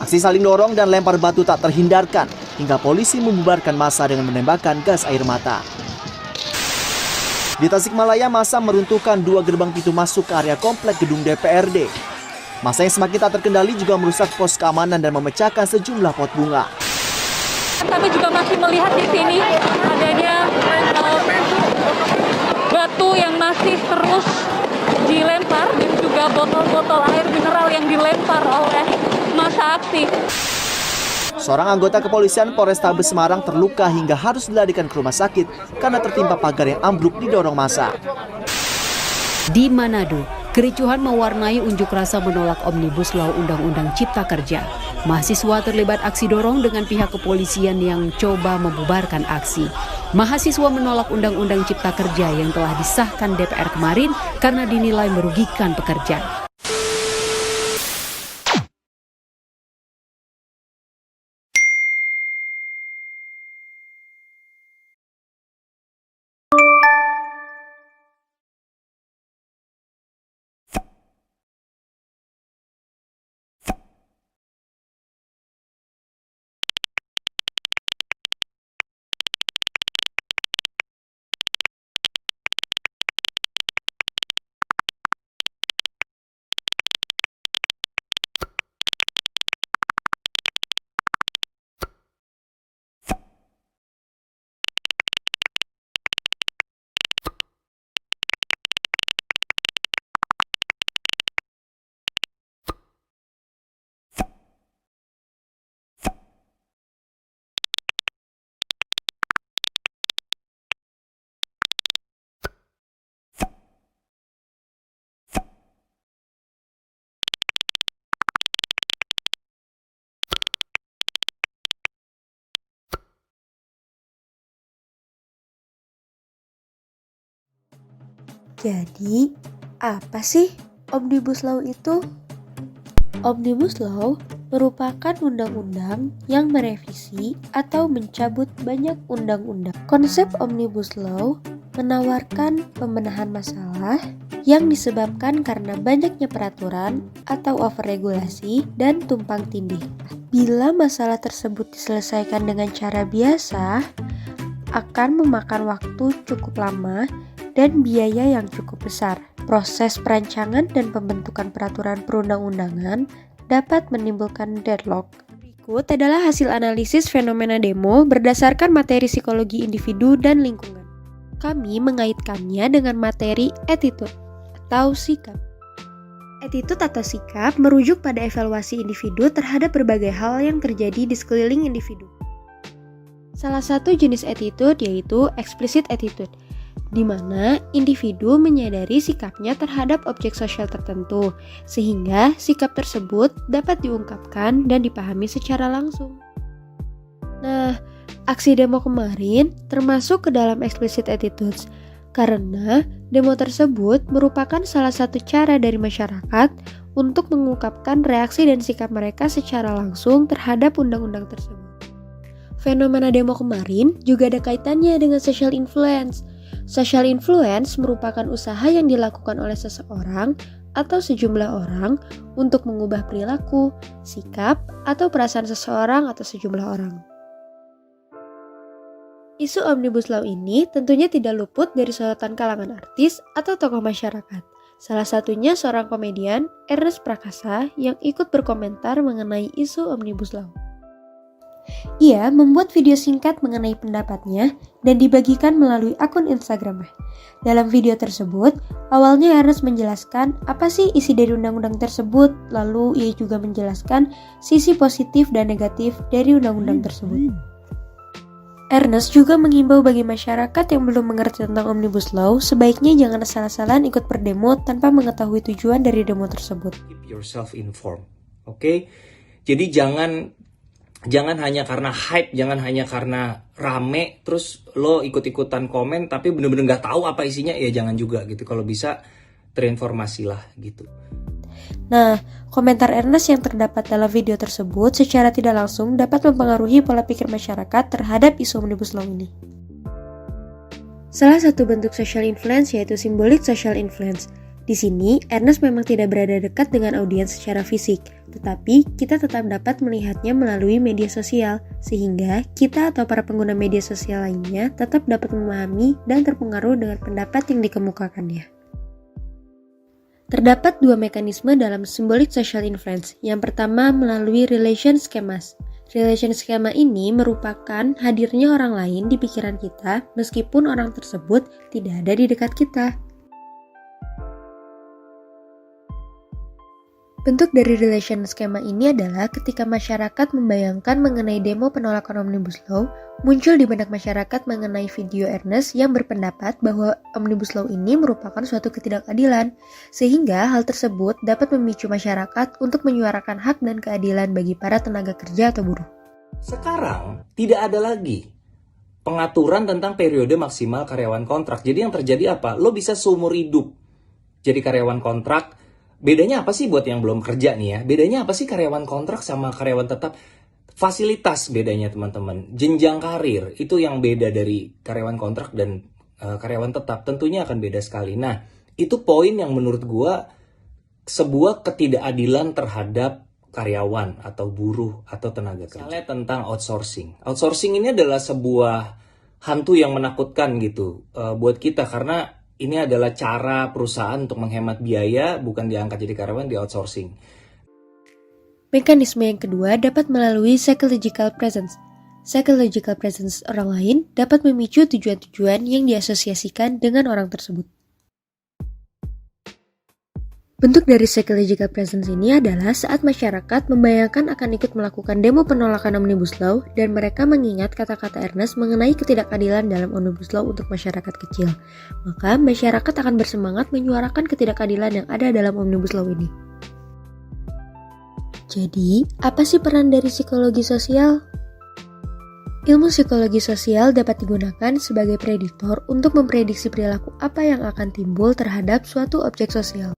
Aksi saling dorong dan lempar batu tak terhindarkan hingga polisi membubarkan massa dengan menembakkan gas air mata. Di Tasikmalaya, massa meruntuhkan 2 gerbang pintu masuk ke area komplek gedung DPRD. Massa yang semakin tak terkendali juga merusak pos keamanan dan memecahkan sejumlah pot bunga. Kami juga masih melihat di sini adanya batu yang masih terus dilempar dan juga botol-botol air mineral yang dilempar oleh massa aksi. Seorang anggota kepolisian Polrestabes Semarang terluka hingga harus dilarikan ke rumah sakit karena tertimpa pagar yang ambruk didorong massa. Di Manado, kericuhan mewarnai unjuk rasa menolak Omnibus Law Undang-Undang Cipta Kerja. Mahasiswa terlibat aksi dorong dengan pihak kepolisian yang coba membubarkan aksi. Mahasiswa menolak Undang-Undang Cipta Kerja yang telah disahkan DPR kemarin karena dinilai merugikan pekerja. Jadi, apa sih Omnibus Law itu? Omnibus Law merupakan undang-undang yang merevisi atau mencabut banyak undang-undang. Konsep Omnibus Law menawarkan pembenahan masalah yang disebabkan karena banyaknya peraturan atau overregulasi dan tumpang tindih. Bila masalah tersebut diselesaikan dengan cara biasa, akan memakan waktu cukup lama dan biaya yang cukup besar. Proses perancangan dan pembentukan peraturan perundang-undangan dapat menimbulkan deadlock. Berikut adalah hasil analisis fenomena demo berdasarkan materi psikologi individu dan lingkungan. Kami mengaitkannya dengan materi attitude atau sikap. Attitude atau sikap merujuk pada evaluasi individu terhadap berbagai hal yang terjadi di sekeliling individu. Salah satu jenis attitude yaitu explicit attitude, di mana individu menyadari sikapnya terhadap objek sosial tertentu, sehingga sikap tersebut dapat diungkapkan dan dipahami secara langsung. Nah, aksi demo kemarin termasuk ke dalam explicit attitudes, karena demo tersebut merupakan salah satu cara dari masyarakat untuk mengungkapkan reaksi dan sikap mereka secara langsung terhadap undang-undang tersebut. Fenomena demo kemarin juga ada kaitannya dengan social influence. Social influence merupakan usaha yang dilakukan oleh seseorang atau sejumlah orang untuk mengubah perilaku, sikap, atau perasaan seseorang atau sejumlah orang. Isu Omnibus Law ini tentunya tidak luput dari sorotan kalangan artis atau tokoh masyarakat. Salah satunya seorang komedian, Ernest Prakasa, yang ikut berkomentar mengenai isu Omnibus Law. Ia membuat video singkat mengenai pendapatnya dan dibagikan melalui akun Instagramnya. Dalam video tersebut, awalnya Ernest menjelaskan apa sih isi dari undang-undang tersebut, lalu ia juga menjelaskan sisi positif dan negatif dari undang-undang tersebut. Ernest juga mengimbau bagi masyarakat yang belum mengerti tentang Omnibus Law, sebaiknya jangan asal-asalan ikut berdemo tanpa mengetahui tujuan dari demo tersebut. Keep yourself informed, oke? Jadi jangan hanya karena hype, jangan hanya karena rame, terus lo ikut-ikutan komen, tapi bener-bener nggak tahu apa isinya, ya jangan juga gitu. Kalau bisa terinformasilah gitu. Nah, komentar Ernest yang terdapat dalam video tersebut secara tidak langsung dapat mempengaruhi pola pikir masyarakat terhadap isu Omnibus Law ini. Salah satu bentuk social influence yaitu symbolic social influence. Di sini, Ernest memang tidak berada dekat dengan audiens secara fisik, tetapi kita tetap dapat melihatnya melalui media sosial, sehingga kita atau para pengguna media sosial lainnya tetap dapat memahami dan terpengaruh dengan pendapat yang dikemukakannya. Terdapat dua mekanisme dalam symbolic social influence. Yang pertama melalui relation schemas. Relation schema ini merupakan hadirnya orang lain di pikiran kita meskipun orang tersebut tidak ada di dekat kita. Bentuk dari relation schema ini adalah ketika masyarakat membayangkan mengenai demo penolakan Omnibus Law, muncul di benak masyarakat mengenai video Ernest yang berpendapat bahwa Omnibus Law ini merupakan suatu ketidakadilan, sehingga hal tersebut dapat memicu masyarakat untuk menyuarakan hak dan keadilan bagi para tenaga kerja atau buruh. Sekarang tidak ada lagi pengaturan tentang periode maksimal karyawan kontrak. Jadi yang terjadi apa? Lo bisa seumur hidup jadi karyawan kontrak. Bedanya apa sih buat yang belum kerja nih ya? Bedanya apa sih karyawan kontrak sama karyawan tetap? Fasilitas bedanya teman-teman. Jenjang karir itu yang beda dari karyawan kontrak dan karyawan tetap. Tentunya akan beda sekali. Nah, itu poin yang menurut gua sebuah ketidakadilan terhadap karyawan atau buruh atau tenaga kerja. Misalnya tentang outsourcing. Outsourcing ini adalah sebuah hantu yang menakutkan gitu buat kita karena ini adalah cara perusahaan untuk menghemat biaya, bukan diangkat jadi karyawan, di outsourcing. Mekanisme yang kedua dapat melalui psychological presence. Psychological presence orang lain dapat memicu tujuan-tujuan yang diasosiasikan dengan orang tersebut. Bentuk dari psychological presence ini adalah saat masyarakat membayangkan akan ikut melakukan demo penolakan Omnibus Law dan mereka mengingat kata-kata Ernest mengenai ketidakadilan dalam Omnibus Law untuk masyarakat kecil. Maka masyarakat akan bersemangat menyuarakan ketidakadilan yang ada dalam Omnibus Law ini. Jadi, apa sih peran dari psikologi sosial? Ilmu psikologi sosial dapat digunakan sebagai prediktor untuk memprediksi perilaku apa yang akan timbul terhadap suatu objek sosial.